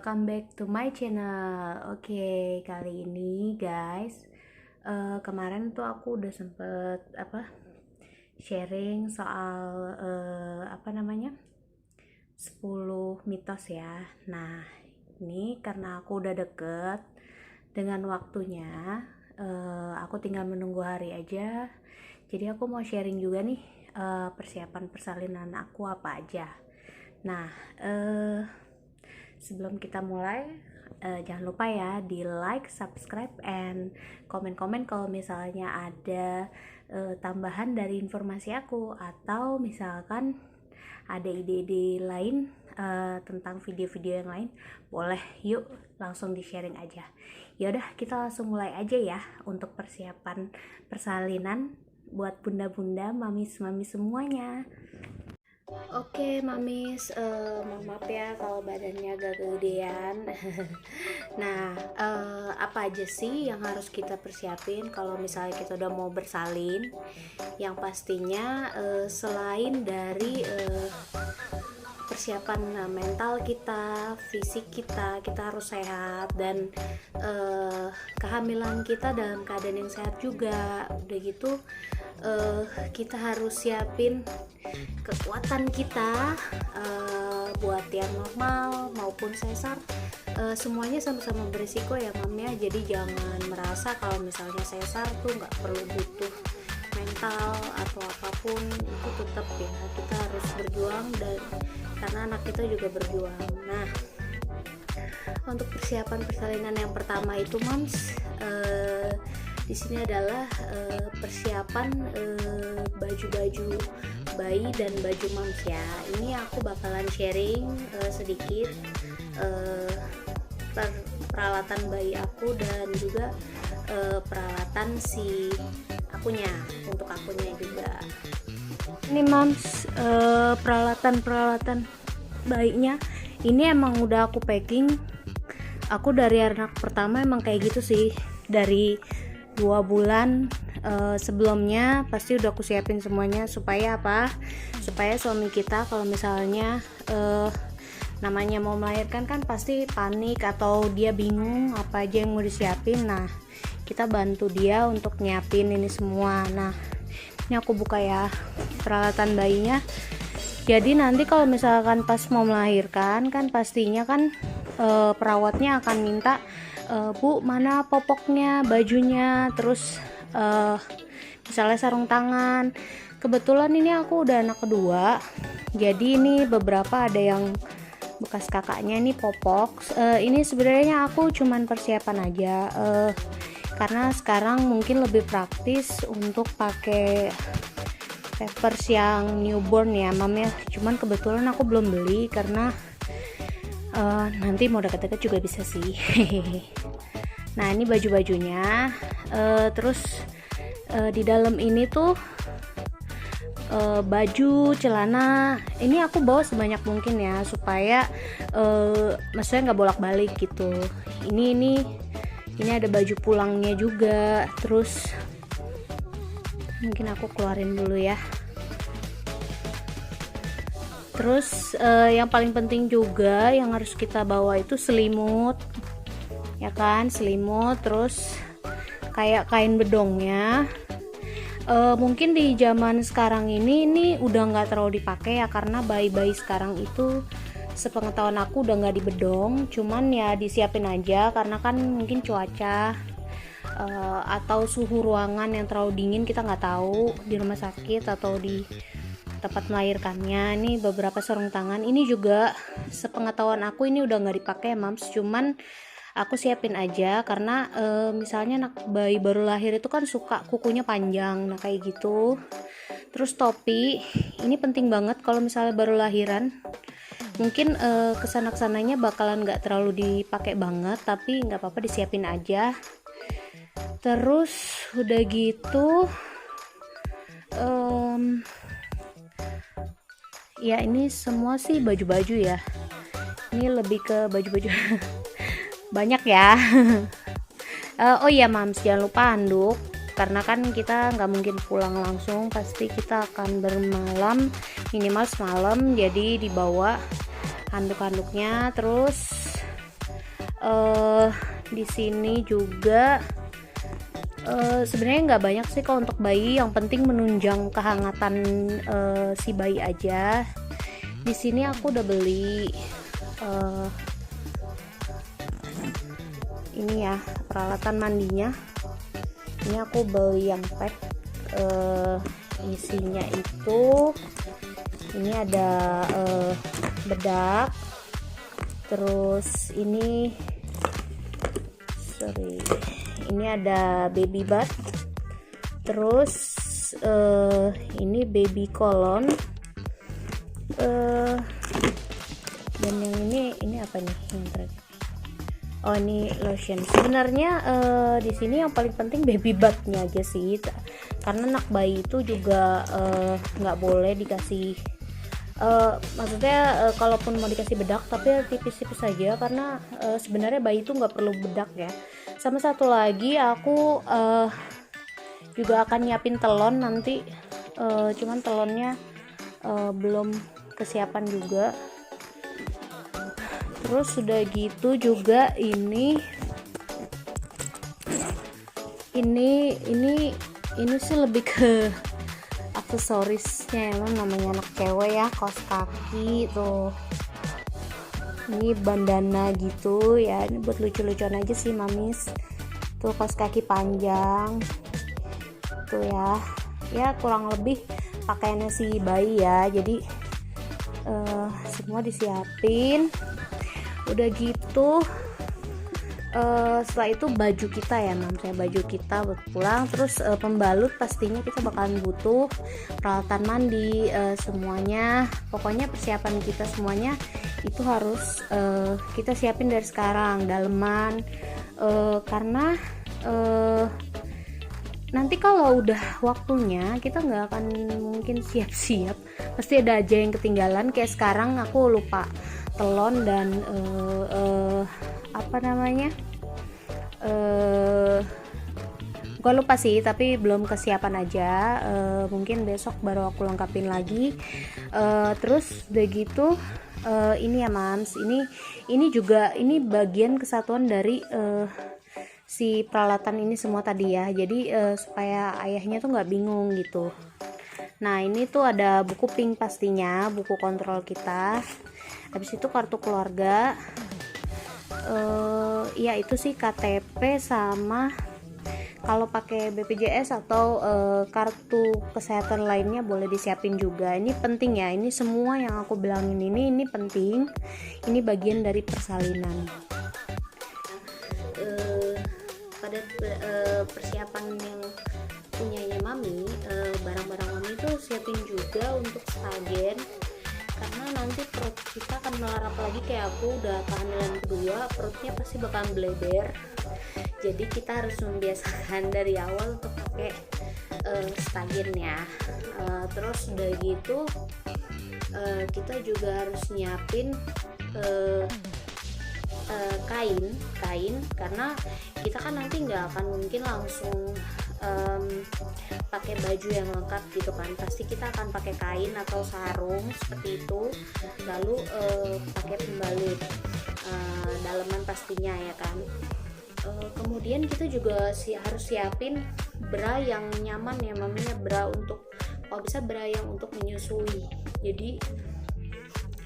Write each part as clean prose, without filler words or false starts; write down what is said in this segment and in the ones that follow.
welcome back to my channel. Oke, kali ini guys, kemarin tuh aku udah sempet sharing soal 10 mitos ya. Nah, ini karena aku udah deket dengan waktunya, aku tinggal menunggu hari aja. Jadi aku mau sharing juga nih persiapan persalinan aku apa aja. Nah, sebelum kita mulai, jangan lupa ya di like, subscribe, and komen-komen kalau misalnya ada tambahan dari informasi aku, atau misalkan ada ide-ide lain tentang video-video yang lain, boleh yuk langsung di sharing aja. Yaudah, kita langsung mulai aja ya untuk persiapan persalinan buat bunda-bunda, mamis-mamis semuanya. Oke, mamis, mohon maaf ya kalau badannya agak kegedean. Nah, apa aja sih yang harus kita persiapin kalau misalnya kita udah mau bersalin? Yang pastinya selain dari persiapan mental kita, fisik kita harus sehat, dan kehamilan kita dalam keadaan yang sehat juga. Udah gitu kita harus siapin kekuatan kita buat yang normal maupun sesar, semuanya sama-sama berisiko ya mam ya. Jadi jangan merasa kalau misalnya sesar tuh nggak perlu butuh mental atau apapun, itu tetap ya kita harus berjuang, dan karena anak kita juga berjuang. Nah, untuk persiapan persalinan yang pertama itu mams, di sini adalah persiapan baju-baju bayi dan baju mams ya. Ini aku bakalan sharing sedikit peralatan bayi aku dan juga peralatan si akunya, untuk akunya juga. Ini mams, peralatan bayinya ini emang udah aku packing. Aku dari anak pertama emang kayak gitu sih, dari 2 bulan sebelumnya pasti udah aku siapin semuanya. Supaya apa? Supaya suami kita kalau misalnya namanya mau melahirkan kan pasti panik atau dia bingung apa aja yang mau disiapin. Nah, kita bantu dia untuk nyiapin ini semua. Nah, ini aku buka ya peralatan bayinya. Jadi nanti kalau misalkan pas mau melahirkan kan pastinya kan perawatnya akan minta, Bu, mana popoknya, bajunya, terus misalnya sarung tangan. Kebetulan ini aku udah anak kedua, jadi ini beberapa ada yang bekas kakaknya. Ini popok, ini sebenarnya aku cuman persiapan aja, karena sekarang mungkin lebih praktis untuk pakai pampers yang newborn ya mam ya. Cuman kebetulan aku belum beli karena nanti mau deket-deket juga bisa sih. Nah, ini baju-bajunya. Terus di dalam ini tuh baju, celana, ini aku bawa sebanyak mungkin ya, supaya maksudnya nggak bolak-balik gitu. Ini ada baju pulangnya juga. Terus mungkin aku keluarin dulu ya. Terus yang paling penting juga yang harus kita bawa itu selimut, ya kan, selimut. Terus kayak kain bedongnya. Mungkin di zaman sekarang ini udah nggak terlalu dipakai ya, karena bayi-bayi sekarang itu sepengetahuan aku udah nggak dibedong. Cuman ya disiapin aja, karena kan mungkin cuaca atau suhu ruangan yang terlalu dingin, kita nggak tahu di rumah sakit atau di tempat melahirkannya. Ini beberapa sarung tangan, ini juga sepengetahuan aku ini udah nggak dipakai mams, cuman aku siapin aja karena misalnya anak bayi baru lahir itu kan suka kukunya panjang, nah kayak gitu. Terus topi, ini penting banget kalau misalnya baru lahiran. Mungkin kesana-kesananya bakalan nggak terlalu dipakai banget, tapi nggak apa-apa, disiapin aja. Terus udah gitu ya ini semua sih baju-baju ya, ini lebih ke baju-baju banyak ya. Oh iya mams, jangan lupa handuk, karena kan kita nggak mungkin pulang langsung, pasti kita akan bermalam minimal semalam, jadi dibawa handuk-handuknya. Terus Di sini juga sebenarnya nggak banyak sih kalau untuk bayi, yang penting menunjang kehangatan si bayi aja. Di sini aku udah beli ini ya, peralatan mandinya. Ini aku beli yang pack, isinya itu ini ada bedak, terus ini ada baby bath, terus ini baby colon, dan yang ini apa nih yang terakhir? Oh, ini lotion. Sebenarnya di sini yang paling penting baby bathnya aja sih, karena anak bayi itu juga nggak boleh dikasih, maksudnya kalaupun mau dikasih bedak tapi tipis-tipis saja, karena sebenarnya bayi itu nggak perlu bedak ya. Sama satu lagi aku juga akan nyiapin telon nanti, cuman telonnya belum kesiapan juga. Terus sudah gitu juga ini sih lebih ke aksesorisnya, emang namanya anak cewek ya, kaos kaki tuh, ini bandana gitu ya, ini buat lucu-lucuan aja sih mamis. Tuh kaos kaki panjang tuh ya kurang lebih pakaiannya si bayi ya. Jadi semua disiapin. Udah gitu setelah itu baju kita ya baju kita buat pulang. Terus pembalut pastinya kita bakalan butuh, peralatan mandi, semuanya, pokoknya persiapan kita semuanya itu harus kita siapin dari sekarang, daleman, karena nanti kalau udah waktunya kita nggak akan mungkin siap-siap, pasti ada aja yang ketinggalan. Kayak sekarang aku lupa telon dan bukan lupa sih, tapi belum kesiapan aja, mungkin besok baru aku lengkapin lagi. Terus udah gitu ini ya mams, ini juga ini bagian kesatuan dari si peralatan ini semua tadi ya, jadi supaya ayahnya tuh nggak bingung gitu. Nah ini tuh ada buku pink pastinya, buku kontrol kita, habis itu kartu keluarga, ya itu sih KTP, sama kalau pakai BPJS atau kartu kesehatan lainnya boleh disiapin juga. Ini penting ya, ini semua yang aku bilangin ini penting, ini bagian dari persalinan. Pada persiapan yang punyanya mami, barang-barang mami itu siapin juga untuk stagen, karena nanti perut kita akan melarap lagi. Kayak aku udah kehamilan kedua, perutnya pasti bakalan bleber, jadi kita harus membiasakan dari awal untuk pakai stagen ya. Terus udah gitu kita juga harus nyiapin kain, karena kita kan nanti nggak akan mungkin langsung pakai baju yang lengkap gitu kan, pasti kita akan pakai kain atau sarung seperti itu, lalu pakai pembalut daleman pastinya ya kan. Kemudian kita juga harus siapin bra yang nyaman ya maminya, bra untuk, kalau bisa bra yang untuk menyusui. Jadi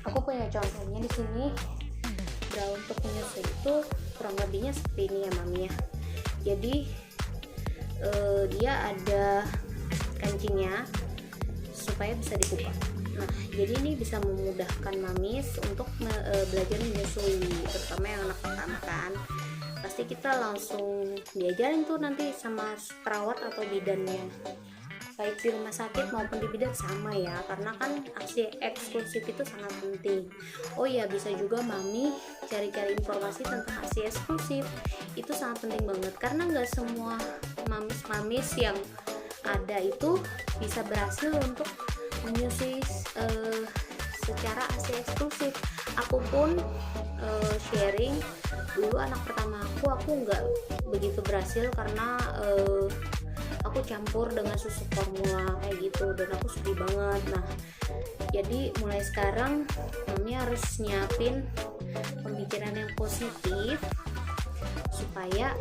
aku punya contohnya di sini, bra untuk menyusui itu kurang lebihnya seperti ini ya mami ya. Jadi dia ada kancingnya supaya bisa dibuka. Nah jadi ini bisa memudahkan mamis untuk belajar menyusui, terutama yang anak pertama kan, pasti kita langsung diajarin tuh nanti sama perawat atau bidannya, baik di rumah sakit maupun di bidan sama ya, karena kan aksi eksklusif itu sangat penting. Oh ya, bisa juga mami cari-cari informasi tentang aksi eksklusif, itu sangat penting banget, karena nggak semua mamis yang ada itu bisa berhasil untuk menyusui secara aksi eksklusif. Aku pun sharing dulu anak pertama aku nggak begitu berhasil, karena aku campur dengan susu formula kayak gitu, dan aku sedih banget. Nah jadi mulai sekarang mami harus nyiapin pemikiran yang positif supaya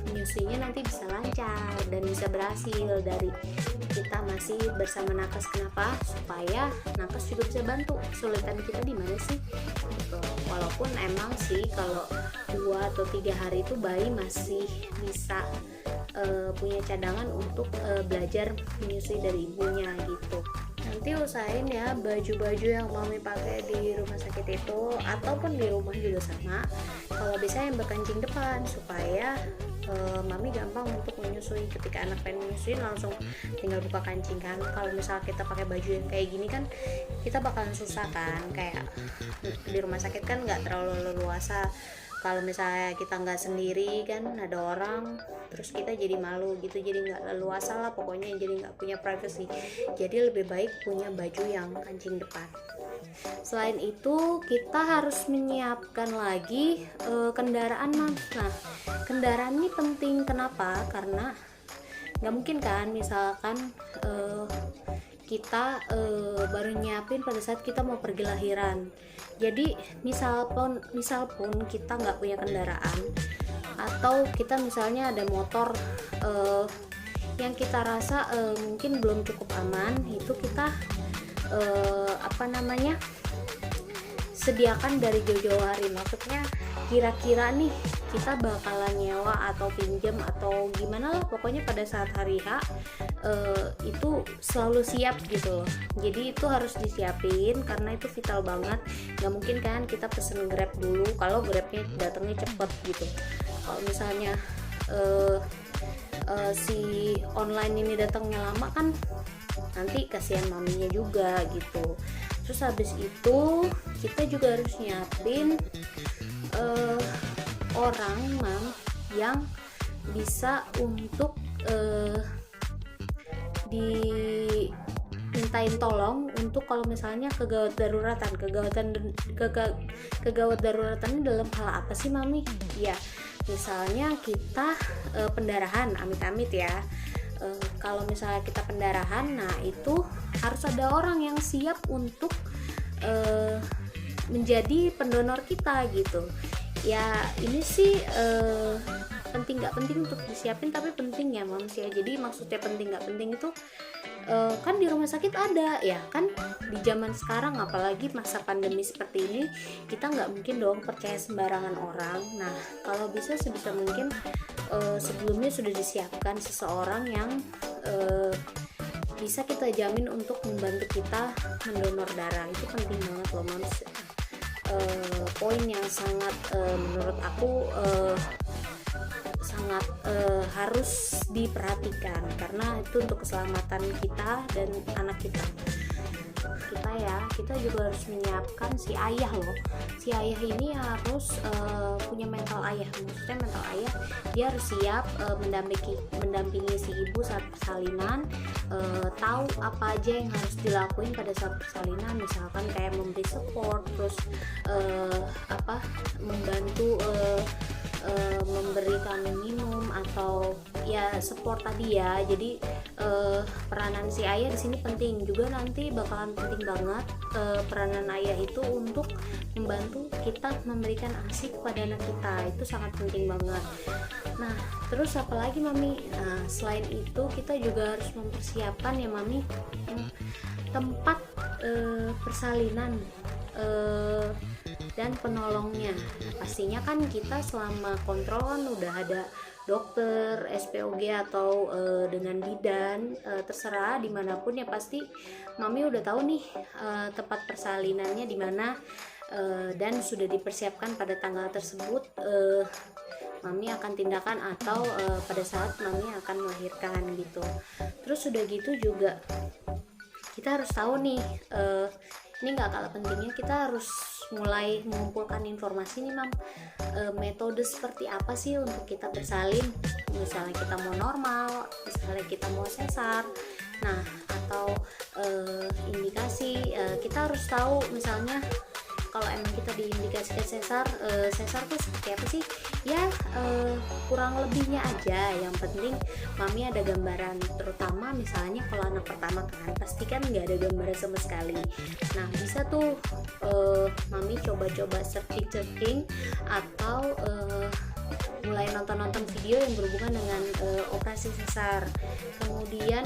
menyusuinya nanti bisa lancar dan bisa berhasil. Dari kita masih bersama nakes, kenapa? Supaya nakes juga bisa bantu kesulitan kita di mana sih gitu. Walaupun emang sih kalau 2 atau 3 hari itu bayi masih bisa punya cadangan untuk belajar menyusui dari ibunya gitu. Nanti usahain ya baju-baju yang mami pakai di rumah sakit itu ataupun di rumah juga sama, kalau bisa yang berkancing depan supaya mami gampang untuk menyusui. Ketika anak pengen menyusui langsung tinggal buka kancing kan. Kalau misal kita pakai baju yang kayak gini kan kita bakalan susah kan, kayak di rumah sakit kan nggak terlalu leluasa. Kalau misalnya kita nggak sendiri kan ada orang, terus kita jadi malu gitu, jadi nggak leluasa lah pokoknya, jadi nggak punya privacy. Jadi lebih baik punya baju yang kancing depan. Selain itu kita harus menyiapkan lagi kendaraan Mam. Nah kendaraan ini penting, kenapa? Karena nggak mungkin kan misalkan kita baru nyiapin pada saat kita mau pergi lahiran. Jadi misal pun kita nggak punya kendaraan, atau kita misalnya ada motor yang kita rasa mungkin belum cukup aman, itu kita sediakan dari jauh-jauh hari. Maksudnya kira-kira nih kita bakalan nyewa atau pinjam atau gimana lah, pokoknya pada saat hari H itu selalu siap gitu loh. Jadi itu harus disiapin karena itu vital banget. Nggak mungkin kan kita pesen Grab dulu kalau Grabnya datangnya cepet gitu. Kalau misalnya si online ini datangnya lama kan nanti kasihan maminya juga gitu. Terus habis itu kita juga harus nyiapin orang Mam yang bisa untuk dimintain tolong untuk kalau misalnya kegawat daruratan dalam hal apa sih Mami? Ya misalnya kita pendarahan, amit-amit ya. Kalau misalnya kita pendarahan, nah itu harus ada orang yang siap untuk menjadi pendonor kita gitu. Ya ini sih penting nggak penting untuk disiapin, tapi penting ya Mams ya. Jadi maksudnya penting nggak penting itu kan di rumah sakit ada ya kan. Di zaman sekarang apalagi masa pandemi seperti ini, kita nggak mungkin dong percaya sembarangan orang. Nah kalau bisa sebisa mungkin sebelumnya sudah disiapkan seseorang yang bisa kita jamin untuk membantu kita mendonor darah. Itu penting banget loh Mams. Poin yang sangat menurut aku sangat harus diperhatikan karena itu untuk keselamatan kita dan anak kita ya. Kita juga harus menyiapkan si ayah loh. Si ayah ini harus punya mental ayah. Maksudnya mental ayah, dia harus siap mendampingi si ibu saat persalinan, tahu apa aja yang harus dilakuin pada saat persalinan, misalkan kayak memberi support, terus membantu memberikan minum atau ya support tadi ya. Jadi peranan si ayah di sini penting juga, nanti bakalan penting banget peranan ayah itu untuk membantu kita memberikan ASI kepada anak kita. Itu sangat penting banget. Nah terus apalagi Mami? Nah, selain itu kita juga harus mempersiapkan ya Mami tempat persalinan dan penolongnya. Pastinya kan kita selama kontrol kan udah ada dokter, SPOG atau dengan bidan, terserah dimanapun ya, pasti Mami udah tahu nih tempat persalinannya di mana dan sudah dipersiapkan pada tanggal tersebut. Mami akan tindakan atau pada saat Mami akan melahirkan gitu. Terus udah gitu juga kita harus tahu nih, ini nggak kalah pentingnya, kita harus mulai mengumpulkan informasi nih Mam, metode seperti apa sih untuk kita bersalin. Misalnya kita mau normal, misalnya kita mau sesar, nah atau indikasi, kita harus tahu. Misalnya kalau emang kita diindikasikan sesar, sesar tuh seperti apa sih ya, kurang lebihnya aja, yang penting mami ada gambaran. Terutama misalnya kalau anak pertama kan pasti kan nggak ada gambaran sama sekali. Nah bisa tuh mami coba-coba searching atau mulai nonton-nonton video yang berhubungan dengan operasi sesar. Kemudian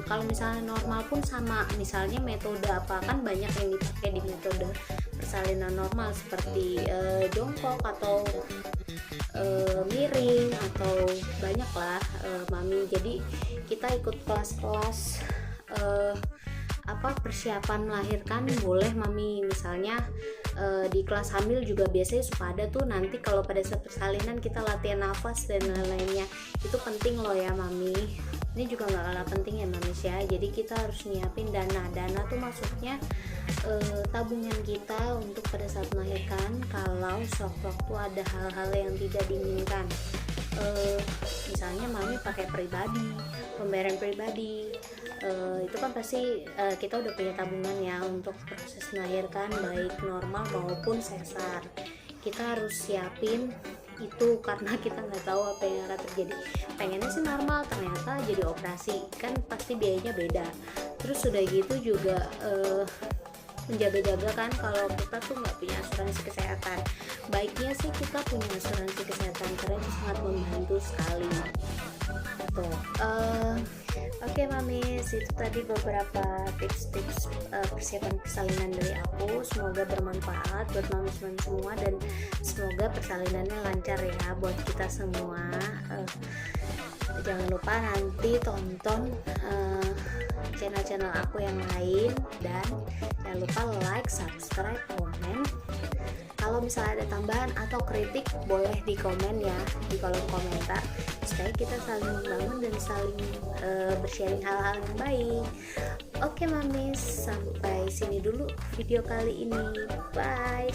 kalau misalnya normal pun sama, misalnya metode apa, kan banyak yang dipakai di metode persalinan normal seperti jongkok atau miring atau banyak lah mami. Jadi kita ikut kelas-kelas persiapan melahirkan boleh mami. Misalnya di kelas hamil juga biasanya suka ada tuh, nanti kalau pada saat persalinan kita latihan nafas dan lain-lainnya. Itu penting loh ya mami, ini juga nggak kalah penting ya mami ya. Jadi kita harus nyiapin dana tuh maksudnya tabungan kita untuk pada saat melahirkan kalau sewaktu-waktu ada hal-hal yang tidak diinginkan. Misalnya mami pakai pribadi, pembayaran pribadi, itu kan pasti kita udah punya tabungan ya untuk proses melahirkan baik normal maupun sesar. Kita harus siapin itu karena kita nggak tahu apa yang akan terjadi. Pengennya sih normal, ternyata jadi operasi, kan pasti biayanya beda. Terus udah gitu juga menjaga-jaga kan kalau kita tuh nggak punya asuransi kesehatan. Baiknya sih kita punya asuransi kesehatan karena itu sangat membantu sekali tuh. Oke mamis, itu tadi beberapa tips-tips persiapan persalinan dari aku. Semoga bermanfaat buat mamis-mamis semua dan semoga persalinannya lancar ya buat kita semua. Jangan lupa nanti tonton channel-channel aku yang lain, dan jangan lupa like, subscribe, komen. Kalau misalnya ada tambahan atau kritik boleh di komen ya, di kolom komentar, supaya kita saling membangun dan saling bersharing hal-hal yang baik. Oke mamis, sampai sini dulu video kali ini. Bye.